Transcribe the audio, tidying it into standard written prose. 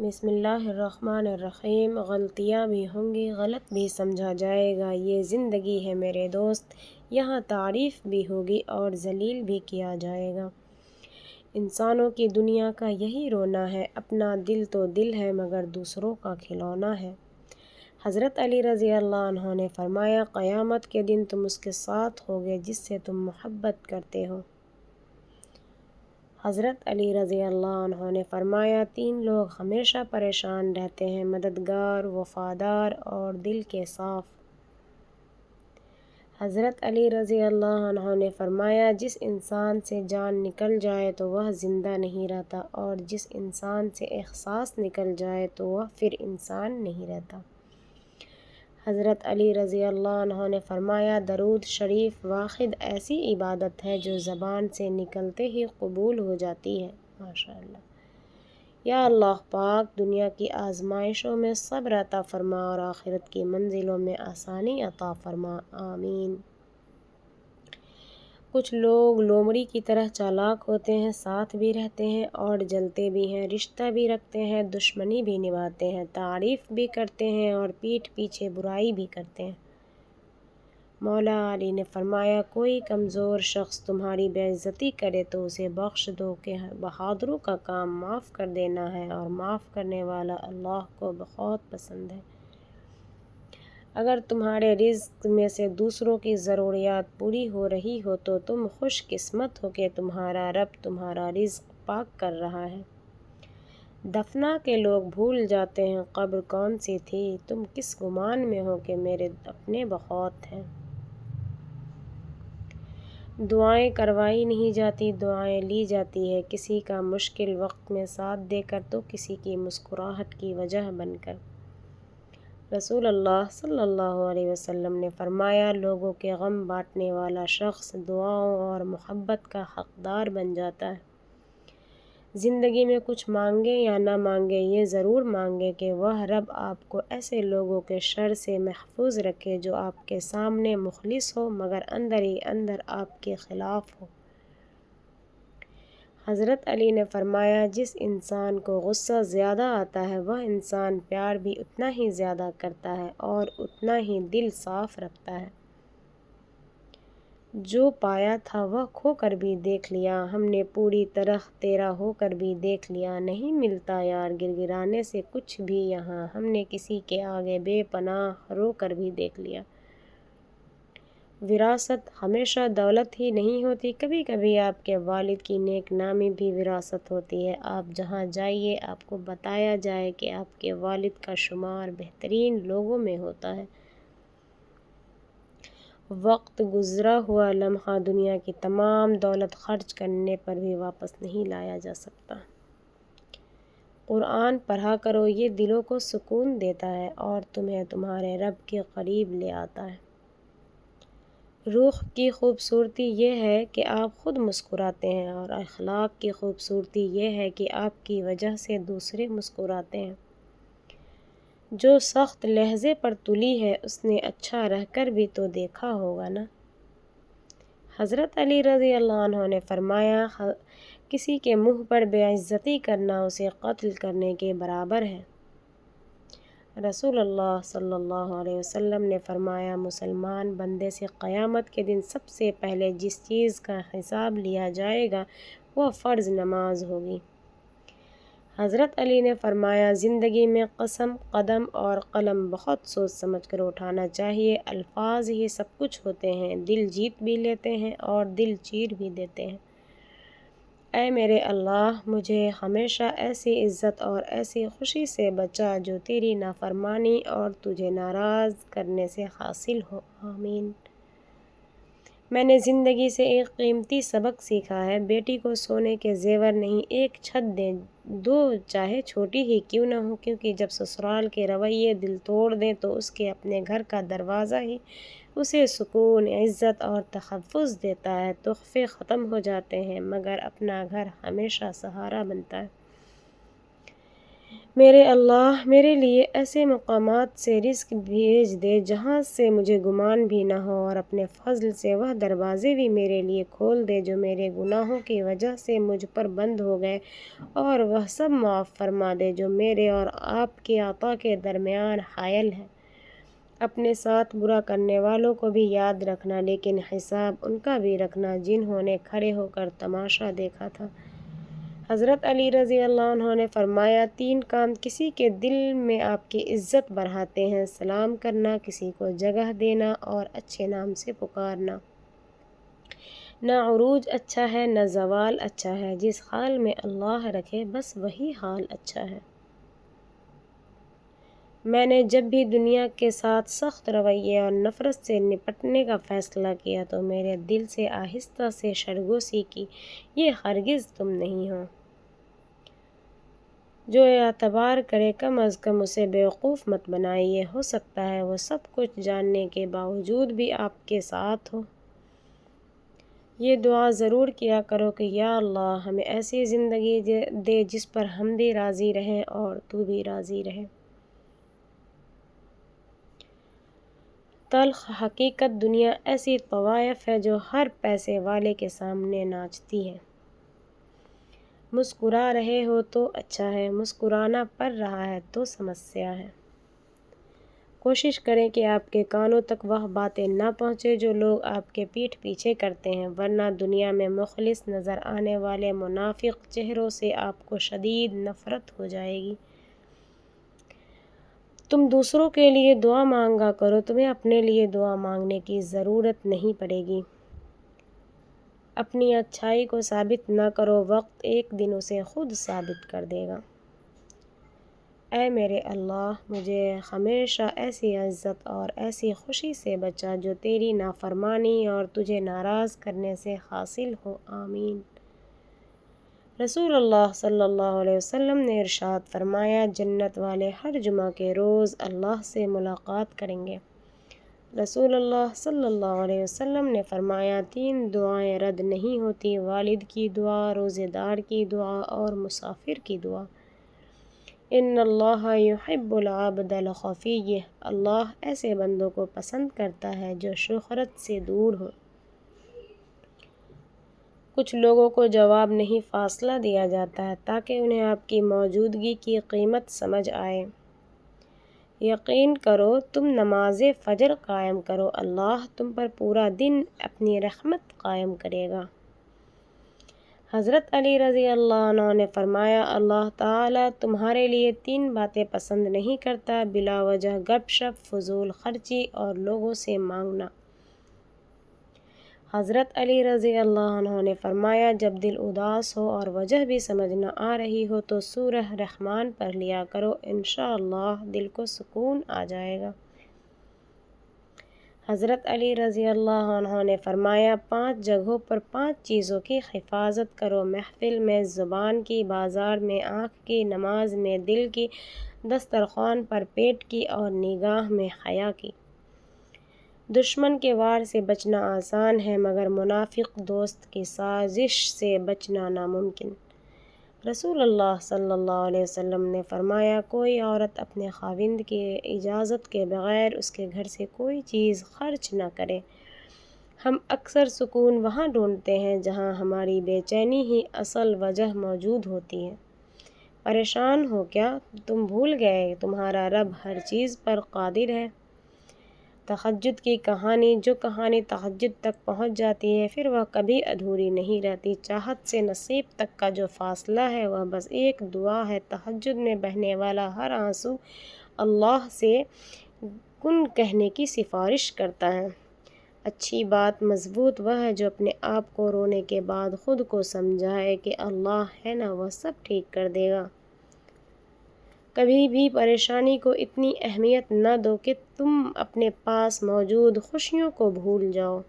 بسم اللہ الرحمن الرحیم۔ غلطیاں بھی ہوں گی، غلط بھی سمجھا جائے گا، یہ زندگی ہے میرے دوست، یہاں تعریف بھی ہوگی اور ذلیل بھی کیا جائے گا۔ انسانوں کی دنیا کا یہی رونا ہے، اپنا دل تو دل ہے مگر دوسروں کا کھلونا ہے۔ حضرت علی رضی اللہ عنہ نے فرمایا، قیامت کے دن تم اس کے ساتھ ہوگے جس سے تم محبت کرتے ہو۔ حضرت علی رضی اللہ عنہ نے فرمایا، 3 لوگ ہمیشہ پریشان رہتے ہیں، مددگار، وفادار اور دل کے صاف۔ حضرت علی رضی اللہ عنہ نے فرمایا، جس انسان سے جان نکل جائے تو وہ زندہ نہیں رہتا، اور جس انسان سے احساس نکل جائے تو وہ پھر انسان نہیں رہتا۔ حضرت علی رضی اللہ عنہ نے فرمایا، درود شریف واحد ایسی عبادت ہے جو زبان سے نکلتے ہی قبول ہو جاتی ہے۔ ماشاءاللہ۔ یا اللہ پاک، دنیا کی آزمائشوں میں صبر عطا فرما اور آخرت کی منزلوں میں آسانی عطا فرما، آمین۔ کچھ لوگ لومڑی کی طرح چالاک ہوتے ہیں، ساتھ بھی رہتے ہیں اور جلتے بھی ہیں، رشتہ بھی رکھتے ہیں، دشمنی بھی نبھاتے ہیں، تعریف بھی کرتے ہیں اور پیٹھ پیچھے برائی بھی کرتے ہیں۔ مولا علی نے فرمایا، کوئی کمزور شخص تمہاری بے عزتی کرے تو اسے بخش دو کہ بہادروں کا کام معاف کر دینا ہے، اور معاف کرنے والا اللہ کو بہت پسند ہے۔ اگر تمہارے رزق میں سے دوسروں کی ضروریات پوری ہو رہی ہو تو تم خوش قسمت ہو کہ تمہارا رب تمہارا رزق پاک کر رہا ہے۔ دفنا کے لوگ بھول جاتے ہیں قبر کون سی تھی، تم کس گمان میں ہو کہ میرے اپنے بہت ہیں۔ دعائیں کروائی نہیں جاتی، دعائیں لی جاتی ہے، کسی کا مشکل وقت میں ساتھ دے کر تو کسی کی مسکراہٹ کی وجہ بن کر۔ رسول اللہ صلی اللہ علیہ وسلم نے فرمایا، لوگوں کے غم بانٹنے والا شخص دعاؤں اور محبت کا حقدار بن جاتا ہے۔ زندگی میں کچھ مانگے یا نہ مانگے، یہ ضرور مانگے کہ وہ رب آپ کو ایسے لوگوں کے شر سے محفوظ رکھے جو آپ کے سامنے مخلص ہو مگر اندر ہی اندر آپ کے خلاف ہو۔ حضرت علی نے فرمایا، جس انسان کو غصہ زیادہ آتا ہے وہ انسان پیار بھی اتنا ہی زیادہ کرتا ہے اور اتنا ہی دل صاف رکھتا ہے۔ جو پایا تھا وہ کھو کر بھی دیکھ لیا، ہم نے پوری طرح تیرا ہو کر بھی دیکھ لیا، نہیں ملتا یار گڑگڑانے سے کچھ بھی یہاں، ہم نے کسی کے آگے بے پناہ رو کر بھی دیکھ لیا۔ وراثت ہمیشہ دولت ہی نہیں ہوتی، کبھی کبھی آپ کے والد کی نیک نامی بھی وراثت ہوتی ہے۔ آپ جہاں جائیے آپ کو بتایا جائے کہ آپ کے والد کا شمار بہترین لوگوں میں ہوتا ہے۔ وقت گزرا ہوا لمحہ دنیا کی تمام دولت خرچ کرنے پر بھی واپس نہیں لایا جا سکتا۔ قرآن پڑھا کرو، یہ دلوں کو سکون دیتا ہے اور تمہیں تمہارے رب کے قریب لے آتا ہے۔ روح کی خوبصورتی یہ ہے کہ آپ خود مسکراتے ہیں، اور اخلاق کی خوبصورتی یہ ہے کہ آپ کی وجہ سے دوسرے مسکراتے ہیں۔ جو سخت لہجے پر تلی ہے اس نے اچھا رہ کر بھی تو دیکھا ہوگا نا۔ حضرت علی رضی اللہ عنہ نے فرمایا، کسی کے منہ پر بے عزتی کرنا اسے قتل کرنے کے برابر ہے۔ رسول اللہ صلی اللہ علیہ وسلم نے فرمایا، مسلمان بندے سے قیامت کے دن سب سے پہلے جس چیز کا حساب لیا جائے گا وہ فرض نماز ہوگی۔ حضرت علی نے فرمایا، زندگی میں قسم، قدم اور قلم بہت سوچ سمجھ کر اٹھانا چاہیے، الفاظ ہی سب کچھ ہوتے ہیں، دل جیت بھی لیتے ہیں اور دل چیر بھی دیتے ہیں۔ اے میرے اللہ، مجھے ہمیشہ ایسی عزت اور ایسی خوشی سے بچا جو تیری نافرمانی اور تجھے ناراض کرنے سے حاصل ہو، آمین۔ میں نے زندگی سے ایک قیمتی سبق سیکھا ہے، بیٹی کو سونے کے زیور نہیں، ایک چھت دیں، دو چاہے چھوٹی ہی کیوں نہ ہو، کیونکہ جب سسرال کے رویے دل توڑ دیں تو اس کے اپنے گھر کا دروازہ ہی اسے سکون، عزت اور تحفظ دیتا ہے۔ تحفے ختم ہو جاتے ہیں مگر اپنا گھر ہمیشہ سہارا بنتا ہے۔ میرے اللہ میرے لیے ایسے مقامات سے رزق بھیج دے جہاں سے مجھے گمان بھی نہ ہو، اور اپنے فضل سے وہ دروازے بھی میرے لیے کھول دے جو میرے گناہوں کی وجہ سے مجھ پر بند ہو گئے، اور وہ سب معاف فرما دے جو میرے اور آپ کے عطا کے درمیان حائل ہے۔ اپنے ساتھ برا کرنے والوں کو بھی یاد رکھنا، لیکن حساب ان کا بھی رکھنا جنہوں نے کھڑے ہو کر تماشا دیکھا تھا۔ حضرت علی رضی اللہ عنہ نے فرمایا، 3 کام کسی کے دل میں آپ کی عزت بڑھاتے ہیں: سلام کرنا، کسی کو جگہ دینا، اور اچھے نام سے پکارنا۔ نہ عروج اچھا ہے نہ زوال اچھا ہے، جس حال میں اللہ رکھے بس وہی حال اچھا ہے۔ میں نے جب بھی دنیا کے ساتھ سخت رویے اور نفرت سے نپٹنے کا فیصلہ کیا تو میرے دل سے آہستہ سے سرگوشی کی، یہ ہرگز تم نہیں ہو۔ جو اعتبار کرے کم از کم اسے بیوقوف مت بنائیے، ہو سکتا ہے وہ سب کچھ جاننے کے باوجود بھی آپ کے ساتھ ہو۔ یہ دعا ضرور کیا کرو کہ یا اللہ ہمیں ایسی زندگی دے جس پر ہم بھی راضی رہیں اور تو بھی راضی رہے۔ تلخ حقیقت: دنیا ایسی طوائف ہے جو ہر پیسے والے کے سامنے ناچتی ہے۔ مسکرا رہے ہو تو اچھا ہے، مسکرانا پڑ رہا ہے تو سمسیا ہے۔ کوشش کریں کہ آپ کے کانوں تک وہ باتیں نہ پہنچے جو لوگ آپ کے پیٹھ پیچھے کرتے ہیں، ورنہ دنیا میں مخلص نظر آنے والے منافق چہروں سے آپ کو شدید نفرت ہو جائے گی۔ تم دوسروں کے لیے دعا مانگا کرو، تمہیں اپنے لیے دعا مانگنے کی ضرورت نہیں پڑے گی۔ اپنی اچھائی کو ثابت نہ کرو، وقت ایک دن اسے خود ثابت کر دے گا۔ اے میرے اللہ مجھے ہمیشہ ایسی عزت اور ایسی خوشی سے بچا جو تیری نافرمانی اور تجھے ناراض کرنے سے حاصل ہو، آمین۔ رسول اللہ صلی اللہ علیہ وسلم نے ارشاد فرمایا، جنت والے ہر جمعہ کے روز اللہ سے ملاقات کریں گے۔ رسول اللہ صلی اللہ علیہ وسلم نے فرمایا، 3 دعائیں رد نہیں ہوتی: والد کی دعا، روزے دار کی دعا اور مسافر کی دعا۔ ان اللہ یحب العبد الخفی، اللہ ایسے بندوں کو پسند کرتا ہے جو شہرت سے دور ہوں۔ کچھ لوگوں کو جواب نہیں فاصلہ دیا جاتا ہے تاکہ انہیں آپ کی موجودگی کی قیمت سمجھ آئے۔ یقین کرو تم نماز فجر قائم کرو، اللہ تم پر پورا دن اپنی رحمت قائم کرے گا۔ حضرت علی رضی اللہ عنہ نے فرمایا، اللہ تعالیٰ تمہارے لیے 3 باتیں پسند نہیں کرتا: بلا وجہ گپ شپ، فضول خرچی اور لوگوں سے مانگنا۔ حضرت علی رضی اللہ عنہ نے فرمایا، جب دل اداس ہو اور وجہ بھی سمجھ نہ آ رہی ہو تو سورہ رحمان پڑھ لیا کرو، انشاءاللہ دل کو سکون آ جائے گا۔ حضرت علی رضی اللہ عنہ نے فرمایا، 5 جگہوں پر 5 چیزوں کی حفاظت کرو: محفل میں زبان کی، بازار میں آنکھ کی، نماز میں دل کی، دسترخوان پر پیٹ کی، اور نگاہ میں حیا کی۔ دشمن کے وار سے بچنا آسان ہے مگر منافق دوست کی سازش سے بچنا ناممکن۔ رسول اللہ صلی اللہ علیہ وسلم نے فرمایا، کوئی عورت اپنے خاوند کی اجازت کے بغیر اس کے گھر سے کوئی چیز خرچ نہ کرے۔ ہم اکثر سکون وہاں ڈھونڈتے ہیں جہاں ہماری بے چینی ہی اصل وجہ موجود ہوتی ہے۔ پریشان ہو کیا؟ تم بھول گئے تمہارا رب ہر چیز پر قادر ہے۔ تہجد کی کہانی: جو کہانی تہجد تک پہنچ جاتی ہے پھر وہ کبھی ادھوری نہیں رہتی۔ چاہت سے نصیب تک کا جو فاصلہ ہے وہ بس ایک دعا ہے۔ تہجد میں بہنے والا ہر آنسو اللہ سے کن کہنے کی سفارش کرتا ہے۔ اچھی بات مضبوط وہ ہے جو اپنے آپ کو رونے کے بعد خود کو سمجھائے کہ اللہ ہے نا، وہ سب ٹھیک کر دے گا۔ کبھی بھی پریشانی کو اتنی اہمیت نہ دو کہ تم اپنے پاس موجود خوشیوں کو بھول جاؤ۔